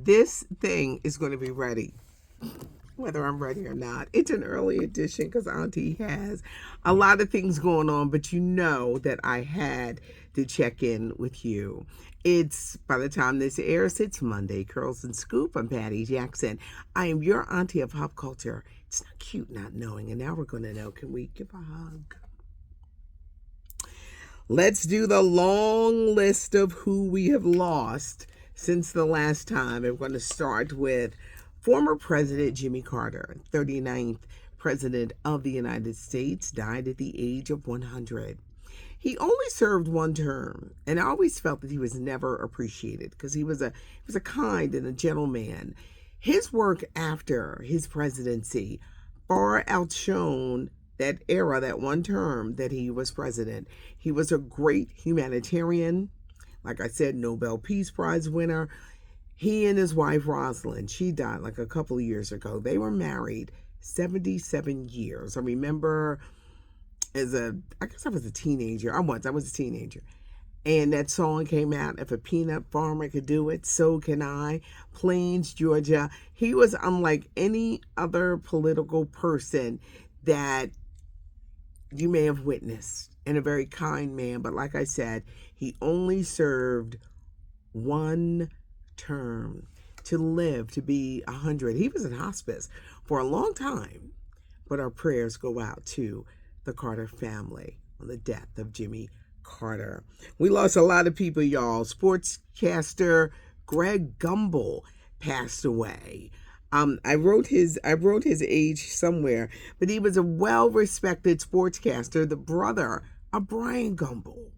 This thing is going to be ready, whether I'm ready or not. It's an early edition because Auntie has a lot of things going on, but you know that I had to check in with you. It's, by the time this airs, it's Monday. Curls and Scoop. I'm Patty Jackson. I am your auntie of pop culture. It's not cute not knowing, and now we're going to know. Can we give a hug? Let's do the long list of who we have lost since the last time. I'm going to start with former President Jimmy Carter, 39th President of the United States, died at the age of 100. He only served one term, and I always felt that he was never appreciated because he was a kind and a gentleman. His work after his presidency far outshone that era, that one term that he was president. He was a great humanitarian, like I said, Nobel Peace Prize winner. He and his wife Rosalind, she died like a couple of years ago. They were married 77 years. I remember I guess I was a teenager. I was a teenager. And that song came out, If a Peanut Farmer Could Do It, So Can I. Plains, Georgia. He was unlike any other political person that you may have witnessed, and a very kind man. But like I said, he only served one term, to live to be 100. He was in hospice for a long time. But our prayers go out to the Carter family on the death of Jimmy Carter. We lost a lot of people, y'all. Sportscaster Greg Gumble passed away. I wrote his age somewhere, but he was a well-respected sportscaster, the brother of Brian Gumble.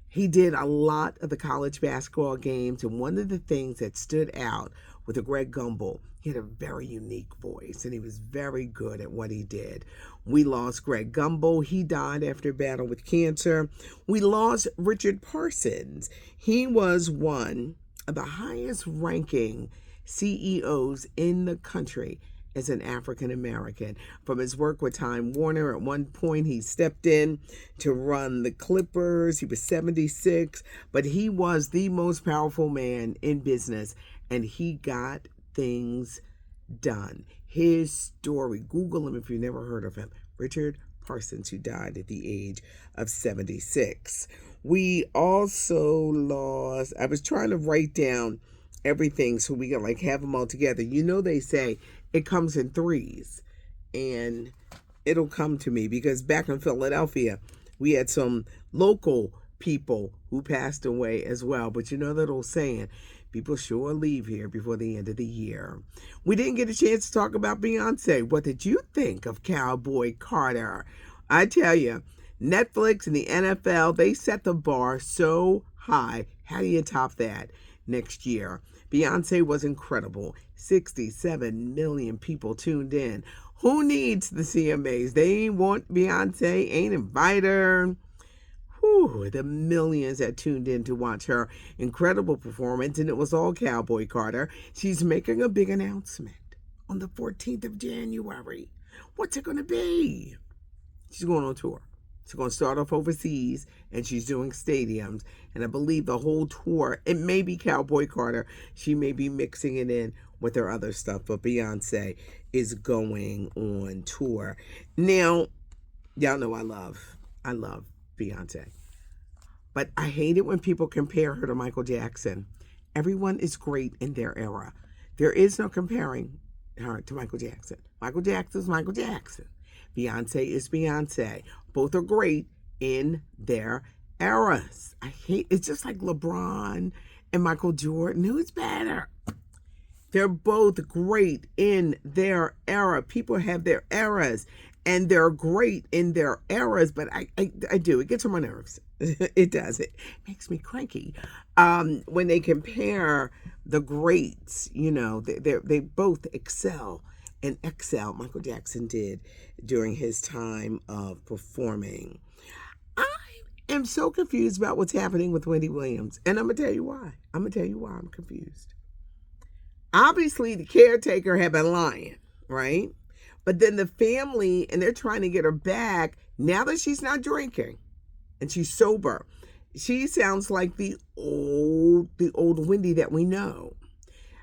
He did a lot of the college basketball games, and one of the things that stood out with the Greg Gumble, he had a very unique voice, and he was very good at what he did. We lost Greg Gumble. He died after a battle with cancer. We lost Richard Parsons. He was one of the highest-ranking CEOs in the country as an African American. From his work with Time Warner, at one point he stepped in to run the Clippers. He was 76, but he was the most powerful man in business, and he got things done. His story, Google him if you've never heard of him, Richard Parsons, who died at the age of 76. We also lost, I was trying to write down everything so we can have them all together. You know, they say it comes in threes, and it'll come to me because back in Philadelphia, we had some local people who passed away as well. But you know that old saying, people sure leave here before the end of the year. We didn't get a chance to talk about Beyonce. What did you think of Cowboy Carter? I tell you, Netflix and the NFL, they set the bar so high. How do you top that next year? Beyonce was incredible. 67 million people tuned in. Who needs the CMAs? They ain't want Beyonce, ain't invite her. Whew, the millions that tuned in to watch her incredible performance, and it was all Cowboy Carter. She's making a big announcement on the 14th of January. What's it going to be? She's going on tour. She's going to start off overseas, and she's doing stadiums. And I believe the whole tour, it may be Cowboy Carter. She may be mixing it in with her other stuff, but Beyonce is going on tour. Now, y'all know I love Beyonce. But I hate it when people compare her to Michael Jackson. Everyone is great in their era. There is no comparing her to Michael Jackson. Michael Jackson is Michael Jackson. Beyonce is Beyonce. Both are great in their eras. I hate, it's just like LeBron and Michael Jordan. Who's better? They're both great in their era. People have their eras, and they're great in their eras, but I do. It gets on my nerves. It does. It makes me cranky. When they compare the greats, you know, they both excel and excel. Michael Jackson did during his time of performing. I am so confused about what's happening with Wendy Williams, and I'm going to tell you why. I'm confused. Obviously, the caretaker had been lying, right? But then the family, and they're trying to get her back now that she's not drinking and she's sober. She sounds like the old Wendy that we know.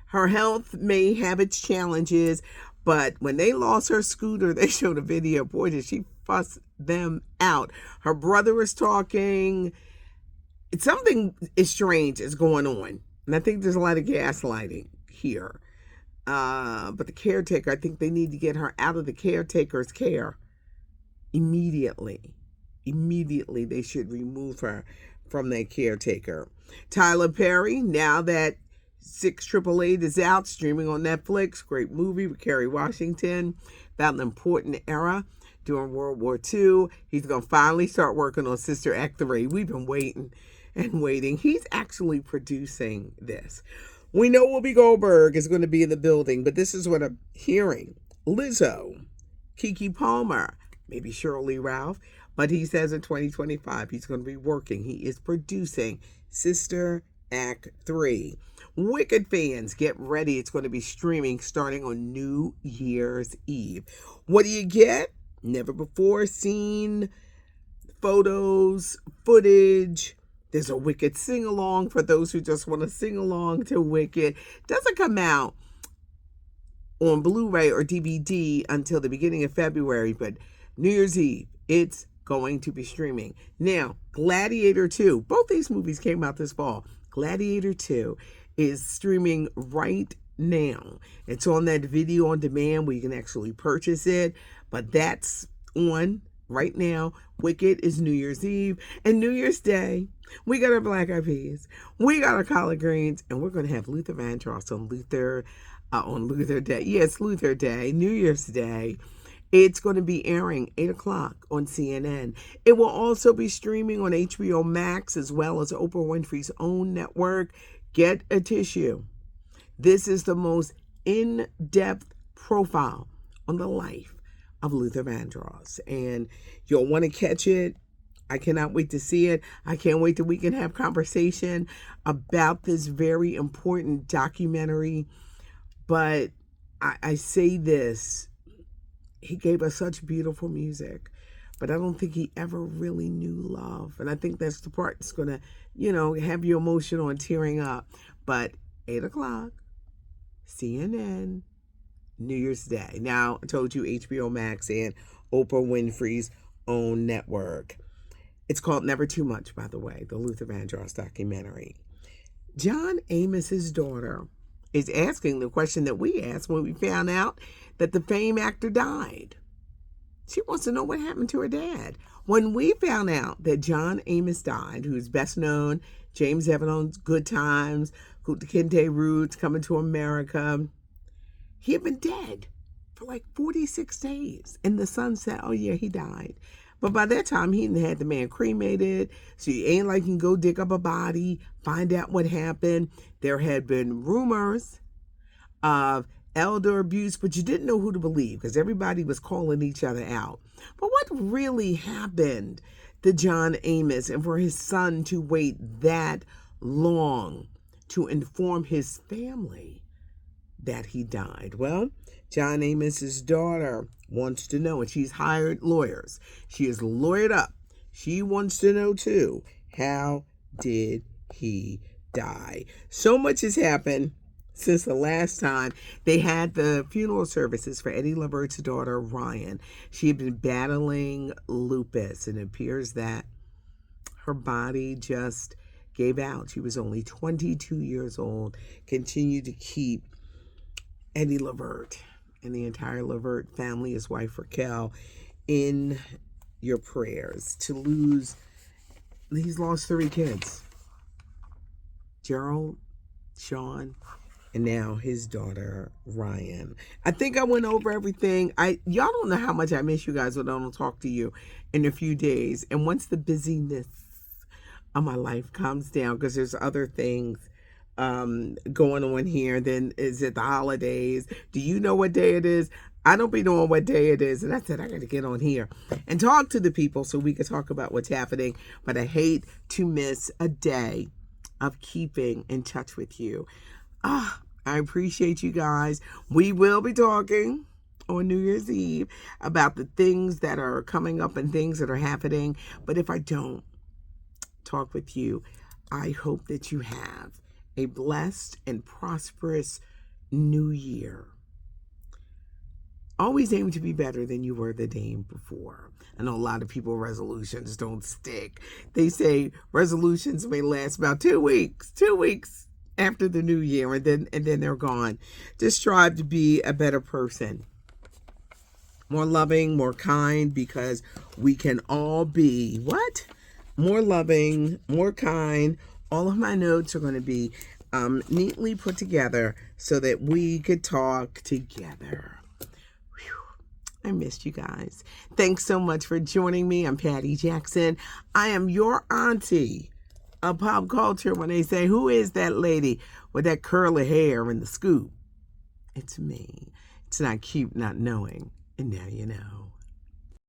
Her health may have its challenges, but when they lost her scooter, they showed a video. Boy, did she fuss them out. Her brother is talking. Something is strange is going on. And I think there's a lot of gaslighting here. But the caretaker, I think they need to get her out of the caretaker's care immediately. Immediately, they should remove her from that caretaker. Tyler Perry, now that 688 is out, streaming on Netflix. Great movie with Kerry Washington about an important era during World War II. He's going to finally start working on Sister Act 3. We've been waiting and waiting. He's actually producing this. We know Whoopi Goldberg is going to be in the building, but this is what I'm hearing. Lizzo, Keke Palmer, maybe Shirley Ralph, but he says in 2025 he's going to be working. He is producing Sister Act 3. Wicked fans, get ready. It's going to be streaming starting on New Year's Eve. What do you get? Never before seen photos, footage. There's a Wicked sing-along for those who just want to sing along to Wicked. Doesn't come out on Blu-ray or DVD until the beginning of February, but New Year's Eve, it's going to be streaming. Now, Gladiator 2. Both these movies came out this fall. Gladiator 2 is streaming right now. It's on that video on demand where you can actually purchase it, but that's on right now. Wicked is New Year's Eve, and New Year's Day, we got our Black Eyed Peas, we got our collard greens, and we're going to have Luther Vandross on Luther Day. Yes, Luther Day, New Year's Day. It's going to be airing 8 o'clock on CNN. It will also be streaming on HBO Max as well as Oprah Winfrey's own network. Get a tissue. This is the most in-depth profile on the life of Luther Vandross, and you'll want to catch it. I cannot wait to see it. I can't wait that we can have conversation about this very important documentary. But I say this, he gave us such beautiful music, but I don't think he ever really knew love. And I think that's the part that's going to, have you emotional and tearing up. But 8 o'clock, CNN, New Year's Day. Now, I told you HBO Max and Oprah Winfrey's own network. It's called Never Too Much, by the way, the Luther Vandross documentary. John Amos's daughter is asking the question that we asked when we found out that the famed actor died. She wants to know what happened to her dad. When we found out that John Amos died, who's best known, James Evan on Good Times, Kunta Kinte Roots, Coming to America, he had been dead for like 46 days. And the son said, oh yeah, he died. But by that time, he had the man cremated. So you ain't like you can go dig up a body, find out what happened. There had been rumors of elder abuse, but you didn't know who to believe because everybody was calling each other out. But what really happened to John Amos and for his son to wait that long to inform his family that he died? Well, John Amos's daughter wants to know, and she's hired lawyers. She is lawyered up. She wants to know too, how did he die? So much has happened since the last time they had the funeral services for Eddie Levert's daughter, Ryan. She had been battling lupus, and it appears that her body just gave out. She was only 22 years old, continued to keep Eddie Levert and the entire Levert family, his wife Raquel, in your prayers. He's lost 3 kids. Gerald, Sean, and now his daughter, Ryan. I think I went over everything. Y'all don't know how much I miss you guys when I don't talk to you in a few days. And once the busyness of my life calms down, because there's other things going on here, then is it the holidays? Do you know what day it is? I don't be knowing what day it is. And I said, I got to get on here and talk to the people so we can talk about what's happening. But I hate to miss a day of keeping in touch with you. I appreciate you guys. We will be talking on New Year's Eve about the things that are coming up and things that are happening. But if I don't talk with you, I hope that you have a blessed and prosperous new year, always aim to be better than you were the day before. I know a lot of people, resolutions don't stick. They say resolutions may last about 2 weeks after the new year, and then they're gone. Just strive to be a better person, more loving, more kind, because we can all be what? More loving, more kind. All of my notes are going to be neatly put together so that we could talk together. I missed you guys. Thanks so much for joining me. I'm Patty Jackson. I am your auntie of pop culture. When they say, who is that lady with that curly hair and the scoop? It's me. It's not cute not knowing. And now you know.